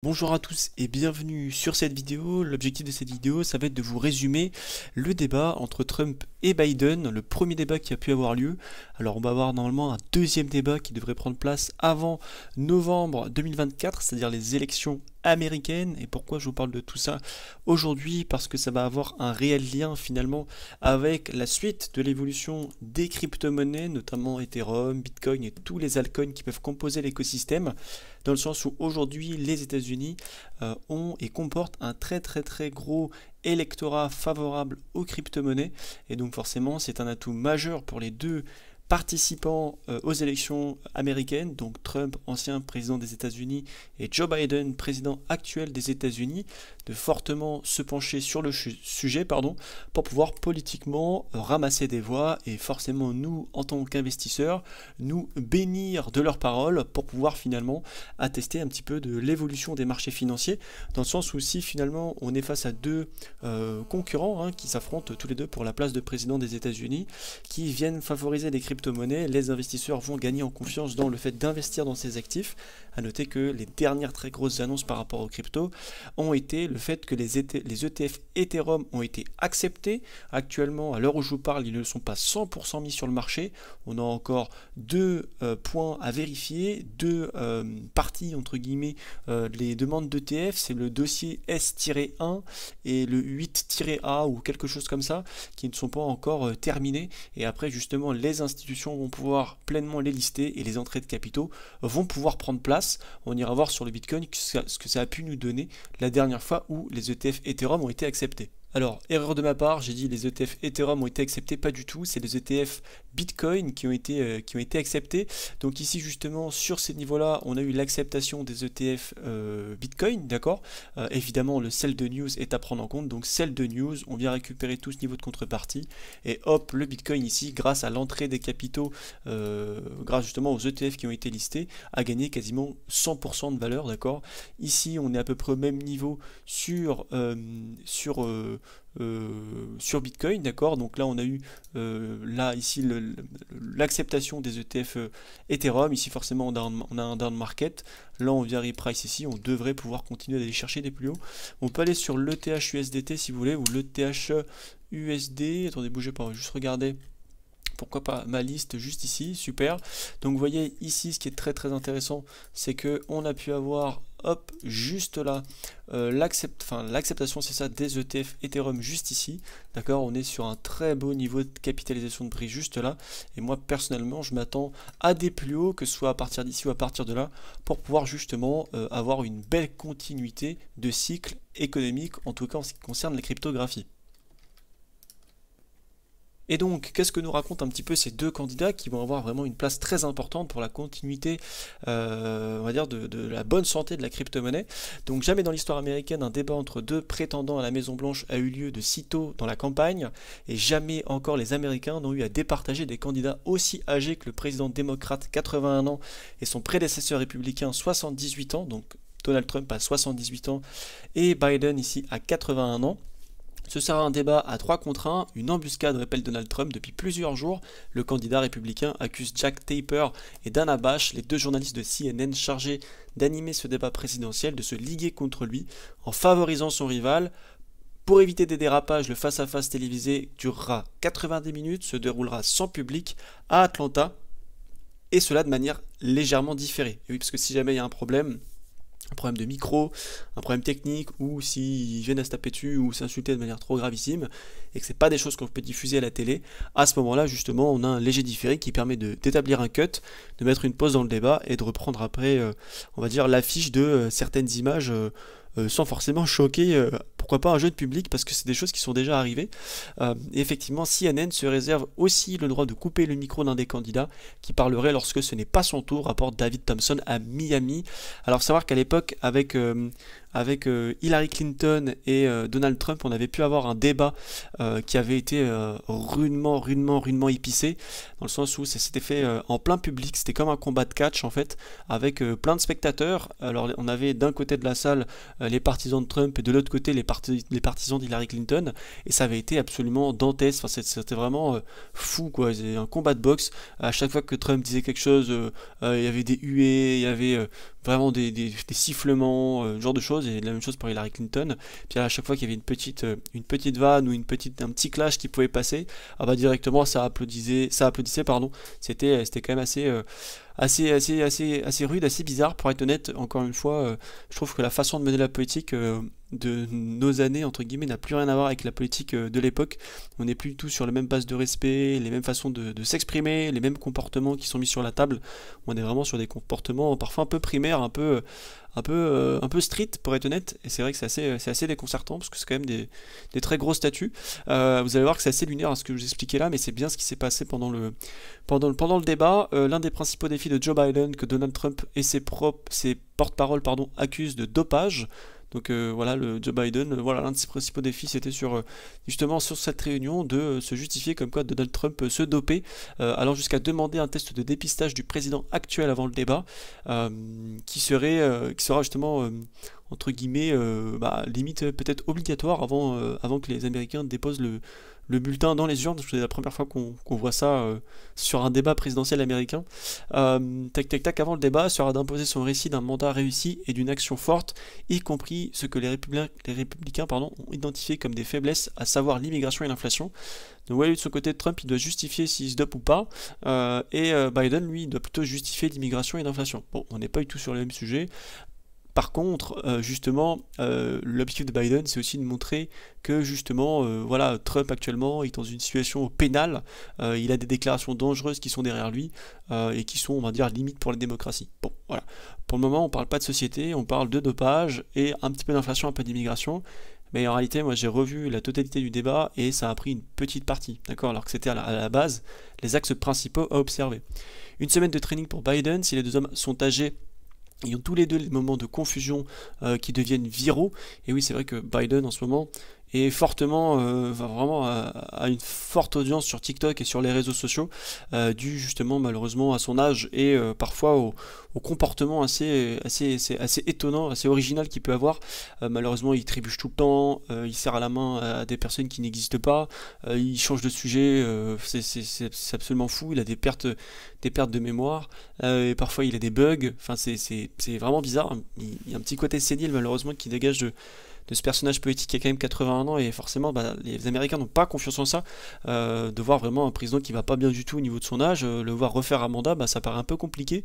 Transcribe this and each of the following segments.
Bonjour à tous et bienvenue sur cette vidéo. L'objectif de cette vidéo, ça va être de vous résumer le débat entre Trump et Biden, le premier débat qui a pu avoir lieu. Alors on va avoir normalement un deuxième débat qui devrait prendre place avant novembre 2024, c'est-à-dire les élections américaines. Et pourquoi je vous parle de tout ça aujourd'hui? Parce que ça va avoir un réel lien finalement avec la suite de l'évolution des crypto-monnaies, notamment Ethereum, Bitcoin et tous les altcoins qui peuvent composer l'écosystème, dans le sens où aujourd'hui les États-Unis ont et comportent un très gros électorat favorable aux crypto-monnaies, et donc forcément c'est un atout majeur pour les deux participants aux élections américaines, donc Trump, ancien président des États-Unis, et Joe Biden, président actuel des États-Unis, de fortement se pencher sur le sujet, pour pouvoir politiquement ramasser des voix et forcément nous, en tant qu'investisseurs, nous bénir de leurs paroles pour pouvoir finalement attester un petit peu de l'évolution des marchés financiers, dans le sens où si finalement on est face à deux concurrents qui s'affrontent tous les deux pour la place de président des États-Unis, qui viennent favoriser les crypto-monnaies, les investisseurs vont gagner en confiance dans le fait d'investir dans ces actifs. À noter que les dernières très grosses annonces par rapport aux cryptos ont été le fait que les ETF Ethereum ont été acceptés. Actuellement, à l'heure où je vous parle, ils ne sont pas 100% mis sur le marché. On a encore deux points à vérifier, deux parties entre guillemets, les demandes d'ETF, c'est le dossier S-1 et le 8-A ou quelque chose comme ça, qui ne sont pas encore terminés. Et après, justement, les institutions vont pouvoir pleinement les lister et les entrées de capitaux vont pouvoir prendre place. On ira voir sur le Bitcoin ce que ça a pu nous donner la dernière fois où les ETF Ethereum ont été acceptés. Alors, erreur de ma part, j'ai dit les ETF Ethereum ont été acceptés, pas du tout, c'est les ETF Bitcoin qui ont été acceptés. Donc ici justement, sur ces niveaux-là, on a eu l'acceptation des ETF Bitcoin, d'accord. Évidemment, le sell de news est à prendre en compte, donc sell de news, on vient récupérer tout ce niveau de contrepartie, et hop, le Bitcoin ici, grâce à l'entrée des capitaux, grâce justement aux ETF qui ont été listés, a gagné quasiment 100% de valeur, d'accord. Ici, on est à peu près au même niveau sur Bitcoin, d'accord. Donc là on a eu ici l'acceptation des ETF Ethereum. Ici forcément on a un down market. Là on vient reprice ici, on devrait pouvoir continuer d'aller chercher des plus hauts. On peut aller sur l'ETH USDT si vous voulez, ou l'ETH USD. Attendez, bougez pas, on va juste regarder. Pourquoi pas ma liste juste ici, super. Donc vous voyez ici ce qui est très intéressant, c'est que on a pu avoir hop juste là l'acceptation, c'est ça, des ETF Ethereum juste ici, d'accord. On est sur un très beau niveau de capitalisation de prix juste là, et moi personnellement je m'attends à des plus hauts, que ce soit à partir d'ici ou à partir de là, pour pouvoir justement avoir une belle continuité de cycle économique, en tout cas en ce qui concerne les cryptographies. Et donc, qu'est-ce que nous racontent un petit peu ces deux candidats qui vont avoir vraiment une place très importante pour la continuité, on va dire, de la bonne santé de la crypto-monnaie. Donc, jamais dans l'histoire américaine, un débat entre deux prétendants à la Maison-Blanche a eu lieu de si tôt dans la campagne, et jamais encore les Américains n'ont eu à départager des candidats aussi âgés que le président démocrate, 81 ans, et son prédécesseur républicain, 78 ans, donc Donald Trump a 78 ans, et Biden ici à 81 ans. Ce sera un débat à 3 contre 1, une embuscade, répète Donald Trump. Depuis plusieurs jours, le candidat républicain accuse Jack Tapper et Dana Bash, les deux journalistes de CNN chargés d'animer ce débat présidentiel, de se liguer contre lui en favorisant son rival. Pour éviter des dérapages, le face-à-face télévisé durera 90 minutes, se déroulera sans public à Atlanta, et cela de manière légèrement différée. Et oui, parce que si jamais il y a un problème de micro, un problème technique, ou s'ils viennent à se taper dessus ou s'insulter de manière trop gravissime, et que c'est pas des choses qu'on peut diffuser à la télé, à ce moment-là, justement, on a un léger différé qui permet d'établir un cut, de mettre une pause dans le débat et de reprendre après, on va dire, l'affiche de certaines images sans forcément choquer, pourquoi pas un jeune public, parce que c'est des choses qui sont déjà arrivées. Et effectivement, CNN se réserve aussi le droit de couper le micro d'un des candidats qui parlerait lorsque ce n'est pas son tour, rapporte David Thompson à Miami. Alors savoir qu'à l'époque, avec Hillary Clinton et Donald Trump, on avait pu avoir un débat qui avait été rudement épicé, dans le sens où ça s'était fait en plein public. C'était comme un combat de catch en fait, avec plein de spectateurs. Alors on avait d'un côté de la salle les partisans de Trump et de l'autre côté les partisans d'Hillary Clinton, et ça avait été absolument dantesque. Enfin, c'était vraiment fou quoi. C'était un combat de boxe. À chaque fois que Trump disait quelque chose, il y avait des huées, il y avait vraiment des sifflements, ce genre de choses, et la même chose pour Hillary Clinton. Puis à chaque fois qu'il y avait une petite vanne ou un petit clash qui pouvait passer, ah bah directement ça applaudissait pardon. C'était quand même assez rude, assez bizarre pour être honnête. Encore une fois, je trouve que la façon de mener la politique de nos années entre guillemets n'a plus rien à voir avec la politique de l'époque. On n'est plus du tout sur la même base de respect, les mêmes façons de s'exprimer, les mêmes comportements qui sont mis sur la table. On est vraiment sur des comportements parfois un peu primaires, un peu street pour être honnête, et c'est vrai que c'est assez déconcertant parce que c'est quand même des très gros statuts. Vous allez voir que c'est assez lunaire ce que je vous expliquais là, mais c'est bien ce qui s'est passé pendant le débat. L'un des principaux défis de Joe Biden que Donald Trump et ses porte-paroles accusent de dopage. Donc voilà, le Joe Biden, voilà, l'un de ses principaux défis c'était justement sur cette réunion de se justifier comme quoi Donald Trump se dopait, allant jusqu'à demander un test de dépistage du président actuel avant le débat, qui sera justement entre guillemets limite peut-être obligatoire avant que les Américains déposent le bulletin dans les urnes. C'est la première fois qu'on voit ça sur un débat présidentiel américain. Avant le débat sera d'imposer son récit d'un mandat réussi et d'une action forte, y compris ce que les républicains ont identifié comme des faiblesses, à savoir l'immigration et l'inflation. Donc ouais, de son côté, Trump il doit justifier s'il se dope ou pas, et Biden lui il doit plutôt justifier l'immigration et l'inflation. Bon, on n'est pas du tout sur le même sujet. Par contre, justement, l'objectif de Biden, c'est aussi de montrer que justement, voilà, Trump actuellement est dans une situation pénale, il a des déclarations dangereuses qui sont derrière lui, et qui sont, on va dire, limite pour la démocratie. Bon, voilà. Pour le moment, on parle pas de société, on parle de dopage, et un petit peu d'inflation, un peu d'immigration. Mais en réalité, moi j'ai revu la totalité du débat, et ça a pris une petite partie, d'accord, alors que c'était à la base les axes principaux à observer. Une semaine de training pour Biden, si les deux hommes sont âgés, ils ont tous les deux les moments de confusion qui deviennent viraux. Et oui, c'est vrai que Biden en ce moment est fortement, vraiment à une forte audience sur TikTok et sur les réseaux sociaux, dû justement malheureusement à son âge et parfois au comportement assez étonnant, assez original qu'il peut avoir. Malheureusement, il trébuche tout le temps, il serre à la main à des personnes qui n'existent pas, il change de sujet, c'est absolument fou, il a des pertes de mémoire, et parfois il a des bugs, enfin c'est vraiment bizarre. Il y a un petit côté sénile malheureusement qui dégage de ce personnage politique qui a quand même 81 ans, et forcément les Américains n'ont pas confiance en ça. De voir vraiment un président qui va pas bien du tout au niveau de son âge, le voir refaire un mandat, ça paraît un peu compliqué.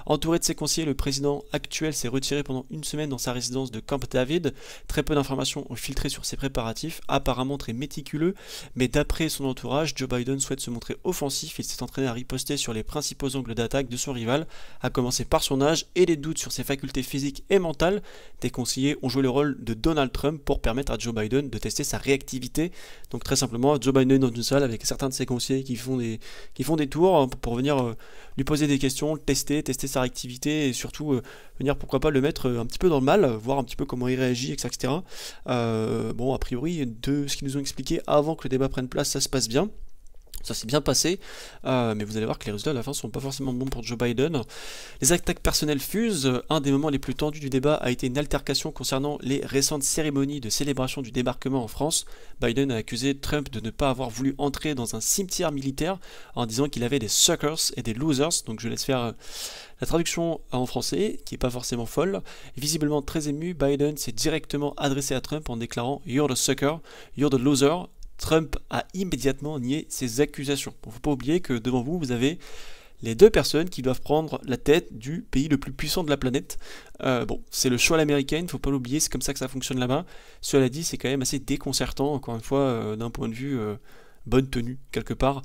Entouré de ses conseillers, le président actuel s'est retiré pendant une semaine dans sa résidence de Camp David. Très peu d'informations ont filtré sur ses préparatifs, apparemment très méticuleux, mais d'après son entourage, Joe Biden souhaite se montrer offensif. Il s'est entraîné à riposter sur les principaux angles d'attaque de son rival, à commencer par son âge et les doutes sur ses facultés physiques et mentales. Des conseillers ont joué le rôle de Donald Trump pour permettre à Joe Biden de tester sa réactivité. Donc très simplement, Joe Biden dans une salle avec certains de ses conseillers qui font des tours pour venir lui poser des questions, le tester sa réactivité, et surtout venir pourquoi pas le mettre un petit peu dans le mal, voir un petit peu comment il réagit, etc. Bon, a priori, de ce qu'ils nous ont expliqué avant que le débat prenne place, ça se passe bien. Ça s'est bien passé, mais vous allez voir que les résultats à la fin sont pas forcément bons pour Joe Biden. Les attaques personnelles fusent. Un des moments les plus tendus du débat a été une altercation concernant les récentes cérémonies de célébration du débarquement en France. Biden a accusé Trump de ne pas avoir voulu entrer dans un cimetière militaire en disant qu'il avait des suckers et des losers. Donc je laisse faire la traduction en français, qui n'est pas forcément folle. Et visiblement très ému, Biden s'est directement adressé à Trump en déclarant « You're the sucker, you're the loser ». Trump a immédiatement nié ces accusations. Il ne faut pas oublier que devant vous, vous avez les deux personnes qui doivent prendre la tête du pays le plus puissant de la planète. Bon, c'est le choix à l'américaine, il ne faut pas l'oublier, c'est comme ça que ça fonctionne là-bas. Cela dit, c'est quand même assez déconcertant, encore une fois, d'un point de vue bonne tenue, quelque part.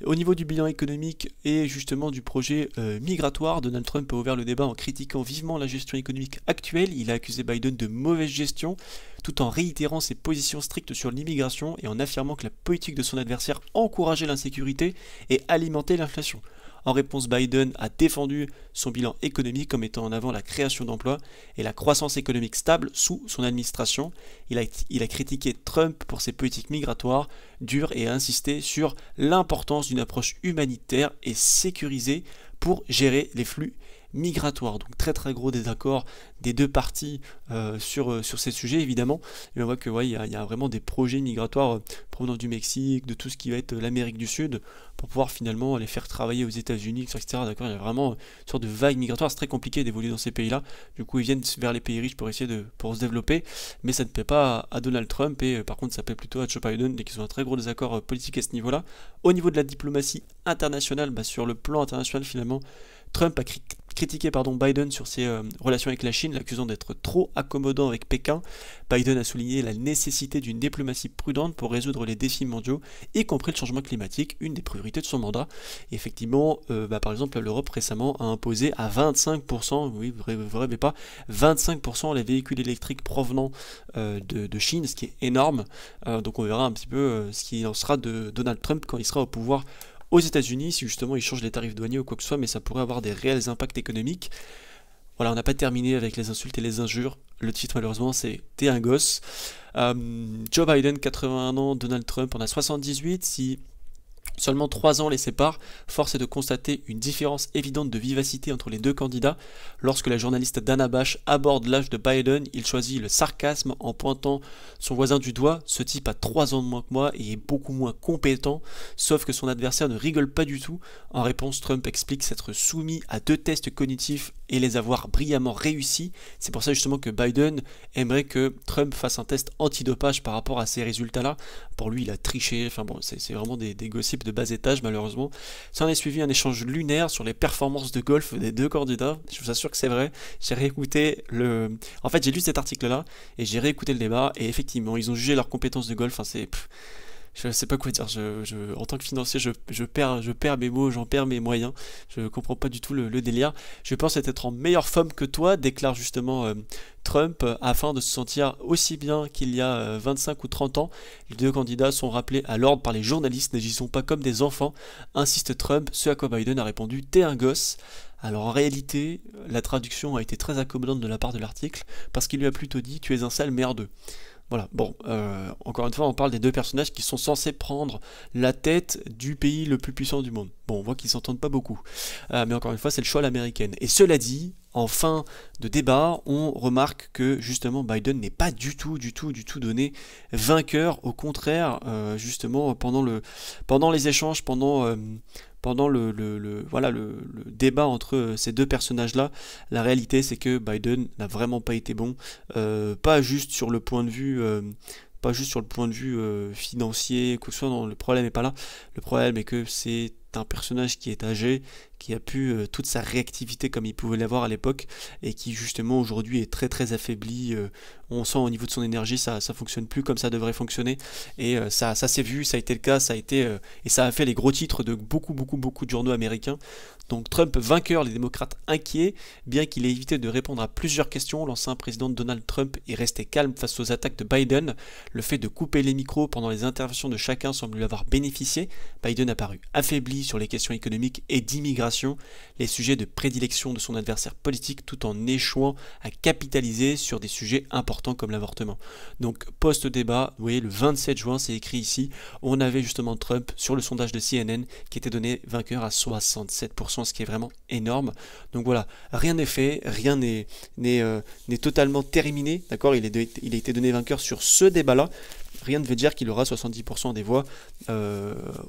Au niveau du bilan économique et justement du projet migratoire, Donald Trump a ouvert le débat en critiquant vivement la gestion économique actuelle. Il a accusé Biden de mauvaise gestion, tout en réitérant ses positions strictes sur l'immigration et en affirmant que la politique de son adversaire encourageait l'insécurité et alimentait l'inflation. En réponse, Biden a défendu son bilan économique comme mettant en avant la création d'emplois et la croissance économique stable sous son administration. Il a critiqué Trump pour ses politiques migratoires dures et a insisté sur l'importance d'une approche humanitaire et sécurisée pour gérer les flux migratoires. Donc très très gros désaccord des deux parties sur ces sujets évidemment. Et on voit que ouais, il y a vraiment des projets migratoires provenant du Mexique, de tout ce qui va être l'Amérique du Sud, pour pouvoir finalement les faire travailler aux États-Unis, etc. D'accord, il y a vraiment une sorte de vague migratoire. C'est très compliqué d'évoluer dans ces pays-là. Du coup, ils viennent vers les pays riches pour essayer pour se développer, mais ça ne plaît pas à Donald Trump et par contre ça plaît plutôt à Joe Biden, et qu'ils ont un très gros désaccord politique à ce niveau-là. Au niveau de la diplomatie internationale, sur le plan international finalement, Trump a critiqué Biden sur ses relations avec la Chine, l'accusant d'être trop accommodant avec Pékin. Biden a souligné la nécessité d'une diplomatie prudente pour résoudre les défis mondiaux, y compris le changement climatique, une des priorités de son mandat. Et effectivement, par exemple, l'Europe récemment a imposé à 25%, oui, vous rêvez pas, 25% les véhicules électriques provenant de Chine, ce qui est énorme. Donc on verra un petit peu ce qu'il en sera de Donald Trump quand il sera au pouvoir aux États-Unis, si justement ils changent les tarifs douaniers ou quoi que ce soit, mais ça pourrait avoir des réels impacts économiques. Voilà, on n'a pas terminé avec les insultes et les injures. Le titre, malheureusement, c'est « T'es un gosse ». Joe Biden, 81 ans, Donald Trump en a 78. Si seulement 3 ans les séparent, force est de constater une différence évidente de vivacité entre les deux candidats. Lorsque la journaliste Dana Bash aborde l'âge de Biden, il choisit le sarcasme en pointant son voisin du doigt. Ce type a 3 ans de moins que moi et est beaucoup moins compétent, sauf que son adversaire ne rigole pas du tout. En réponse, Trump explique s'être soumis à 2 tests cognitifs et les avoir brillamment réussis. C'est pour ça justement que Biden aimerait que Trump fasse un test antidopage par rapport à ces résultats-là. Pour lui, il a triché, enfin bon, c'est vraiment des gossips de bas étage malheureusement. Ça en est suivi un échange lunaire sur les performances de golf des deux candidats. Je vous assure que c'est vrai. J'ai réécouté En fait, j'ai lu cet article-là et j'ai réécouté le débat et effectivement, ils ont jugé leurs compétences de golf. Enfin, je sais pas quoi dire, en tant que financier, je perds mes mots, j'en perds mes moyens, je comprends pas du tout le délire. Je pense être en meilleure forme que toi, déclare justement Trump, afin de se sentir aussi bien qu'il y a 25 ou 30 ans. Les deux candidats sont rappelés à l'ordre par les journalistes, n'agissons pas comme des enfants, insiste Trump, ce à quoi Biden a répondu « T'es un gosse ». Alors en réalité, la traduction a été très accommodante de la part de l'article, parce qu'il lui a plutôt dit « Tu es un sale merdeux ». Voilà, bon, encore une fois, on parle des deux personnages qui sont censés prendre la tête du pays le plus puissant du monde. Bon, on voit qu'ils s'entendent pas beaucoup. Mais encore une fois, c'est le choix à l'américaine. Et cela dit, en fin de débat, on remarque que justement Biden n'est pas du tout donné vainqueur. Au contraire, justement, pendant les échanges, pendant le débat entre ces deux personnages-là, la réalité c'est que Biden n'a vraiment pas été bon, pas juste sur le point de vue financier, quoi que ce soit, non, le problème n'est pas là. Le problème est que c'est un personnage qui est âgé, qui a pu toute sa réactivité comme il pouvait l'avoir à l'époque, et qui justement aujourd'hui est très très affaibli. On sent au niveau de son énergie, ça fonctionne plus comme ça devrait fonctionner, et ça s'est vu, ça a été le cas, et ça a fait les gros titres de beaucoup de journaux américains. Donc Trump vainqueur, les démocrates inquiets, bien qu'il ait évité de répondre à plusieurs questions. L'ancien président Donald Trump est resté calme face aux attaques de Biden. Le fait de couper les micros pendant les interventions de chacun semble lui avoir bénéficié. Biden a paru affaibli sur les questions économiques et d'immigration, les sujets de prédilection de son adversaire politique, tout en échouant à capitaliser sur des sujets importants comme l'avortement. Donc post-débat, vous voyez, le 27 juin, c'est écrit ici, on avait justement Trump sur le sondage de CNN qui était donné vainqueur à 67%, ce qui est vraiment énorme. Donc voilà, rien n'est fait, rien n'est totalement terminé, d'accord, il a été donné vainqueur sur ce débat-là. Rien ne veut dire qu'il aura 70% des voix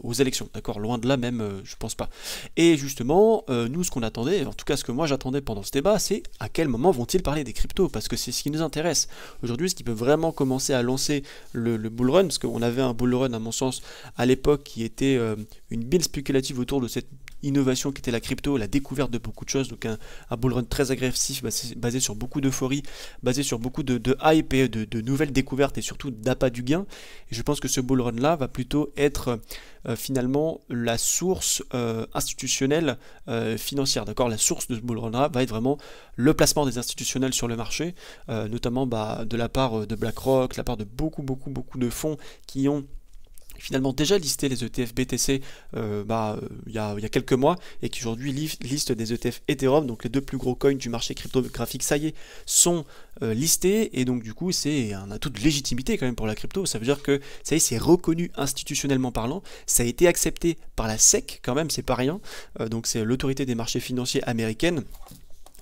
aux élections, d'accord, loin de là même, je pense pas. Et justement, nous ce qu'on attendait, en tout cas ce que moi j'attendais pendant ce débat, c'est à quel moment vont-ils parler des cryptos, parce que c'est ce qui nous intéresse. Aujourd'hui, ce qui peut vraiment commencer à lancer le bull run, parce qu'on avait un bull run à mon sens à l'époque qui était une bulle spéculative autour de cette innovation qui était la crypto, la découverte de beaucoup de choses, donc un bull run très agressif basé sur beaucoup d'euphorie, basé sur beaucoup de hype et de nouvelles découvertes et surtout d'appât du gain. Et je pense que ce bull run là va plutôt être finalement la source institutionnelle financière, d'accord. La source de ce bull run là va être vraiment le placement des institutionnels sur le marché, notamment de la part de BlackRock, de la part de beaucoup de fonds qui ont finalement déjà listé les ETF BTC il y a quelques mois, et qui aujourd'hui listent des ETF Ethereum, donc les deux plus gros coins du marché cryptographique, ça y est, sont listés, et donc du coup c'est un atout de légitimité quand même pour la crypto. Ça veut dire que ça y est, c'est reconnu institutionnellement parlant, ça a été accepté par la SEC quand même, c'est pas rien, donc c'est l'autorité des marchés financiers américaine.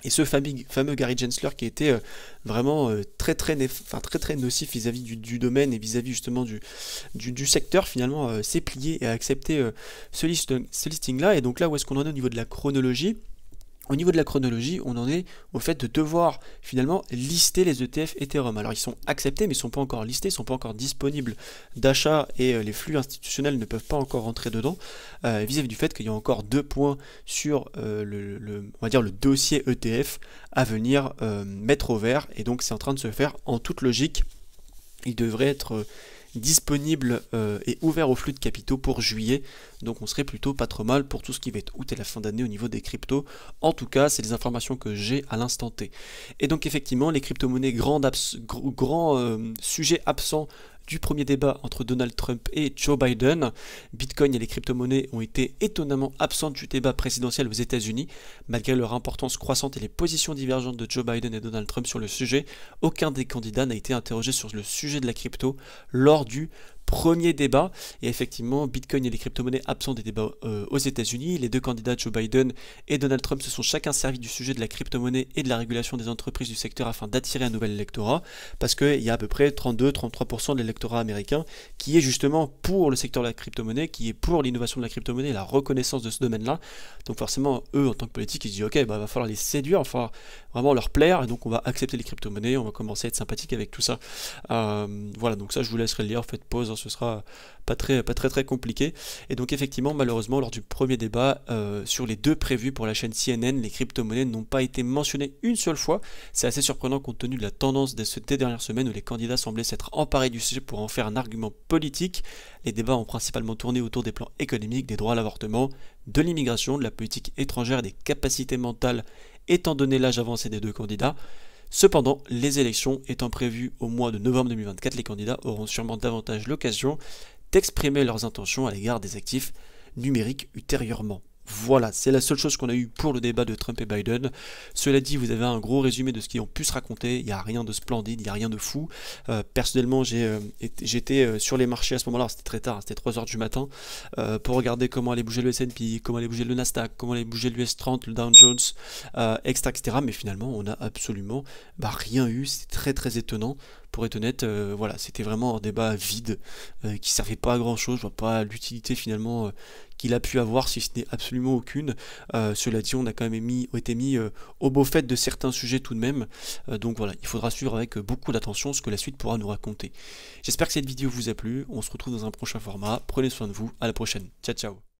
Et ce fameux Gary Gensler qui était vraiment très nocif vis-à-vis du domaine et vis-à-vis justement du secteur, finalement s'est plié et a accepté ce listing-là. Et donc là, où est-ce qu'on en est au niveau de la chronologie? Au niveau de la chronologie, on en est au fait de devoir finalement lister les ETF Ethereum. Alors ils sont acceptés, mais ils ne sont pas encore listés, ils ne sont pas encore disponibles d'achat et les flux institutionnels ne peuvent pas encore rentrer dedans, vis-à-vis du fait qu'il y a encore 2 points sur on va dire le dossier ETF à venir mettre au vert, et donc c'est en train de se faire en toute logique. Il devrait être disponible et ouvert au flux de capitaux pour juillet, donc on serait plutôt pas trop mal pour tout ce qui va être août et la fin d'année au niveau des cryptos. En tout cas, c'est les informations que j'ai à l'instant T. Et donc effectivement, les crypto-monnaies, grand sujet absent du premier débat entre Donald Trump et Joe Biden. Bitcoin et les crypto-monnaies ont été étonnamment absentes du débat présidentiel aux États-Unis. Malgré leur importance croissante et les positions divergentes de Joe Biden et Donald Trump sur le sujet, aucun des candidats n'a été interrogé sur le sujet de la crypto lors du premier débat. Et effectivement, Bitcoin et les crypto-monnaies absents des débats aux États-Unis. Les deux candidats, Joe Biden et Donald Trump, se sont chacun servis du sujet de la crypto-monnaie et de la régulation des entreprises du secteur afin d'attirer un nouvel électorat, parce qu'il y a à peu près 32-33% de l'électorat américain qui est justement pour le secteur de la crypto-monnaie, qui est pour l'innovation de la crypto-monnaie et la reconnaissance de ce domaine-là. Donc forcément, eux, en tant que politiques, ils se disent ok, bah, va falloir les séduire, il va falloir vraiment leur plaire, et donc on va accepter les crypto-monnaies, on va commencer à être sympathique avec tout ça. Voilà, donc ça je vous laisserai le lire, faites pause, hein, ce sera pas très compliqué. Et donc effectivement, malheureusement, lors du premier débat, sur les deux prévus pour la chaîne CNN, les crypto-monnaies n'ont pas été mentionnées une seule fois. C'est assez surprenant compte tenu de la tendance des dernières semaines où les candidats semblaient s'être emparés du sujet pour en faire un argument politique. Les débats ont principalement tourné autour des plans économiques, des droits à l'avortement, de l'immigration, de la politique étrangère et des capacités mentales, étant donné l'âge avancé des deux candidats. Cependant, les élections étant prévues au mois de novembre 2024, les candidats auront sûrement davantage l'occasion d'exprimer leurs intentions à l'égard des actifs numériques ultérieurement. Voilà, c'est la seule chose qu'on a eu pour le débat de Trump et Biden. Cela dit, vous avez un gros résumé de ce qu'ils ont pu se raconter. Il n'y a rien de splendide, il n'y a rien de fou. Personnellement, j'étais sur les marchés à ce moment-là, c'était très tard, c'était 3h du matin, pour regarder comment allait bouger le S&P, comment allait bouger le Nasdaq, comment allait bouger l'US 30, le Dow Jones, etc. Mais finalement, on n'a absolument rien eu. C'est très étonnant. Pour être honnête, voilà, c'était vraiment un débat vide qui servait pas à grand chose. Je vois pas l'utilité finalement qu'il a pu avoir, si ce n'est absolument aucune. Cela dit, on a quand même été mis au beau fait de certains sujets tout de même. Donc voilà, il faudra suivre avec beaucoup d'attention ce que la suite pourra nous raconter. J'espère que cette vidéo vous a plu. On se retrouve dans un prochain format. Prenez soin de vous. À la prochaine. Ciao ciao.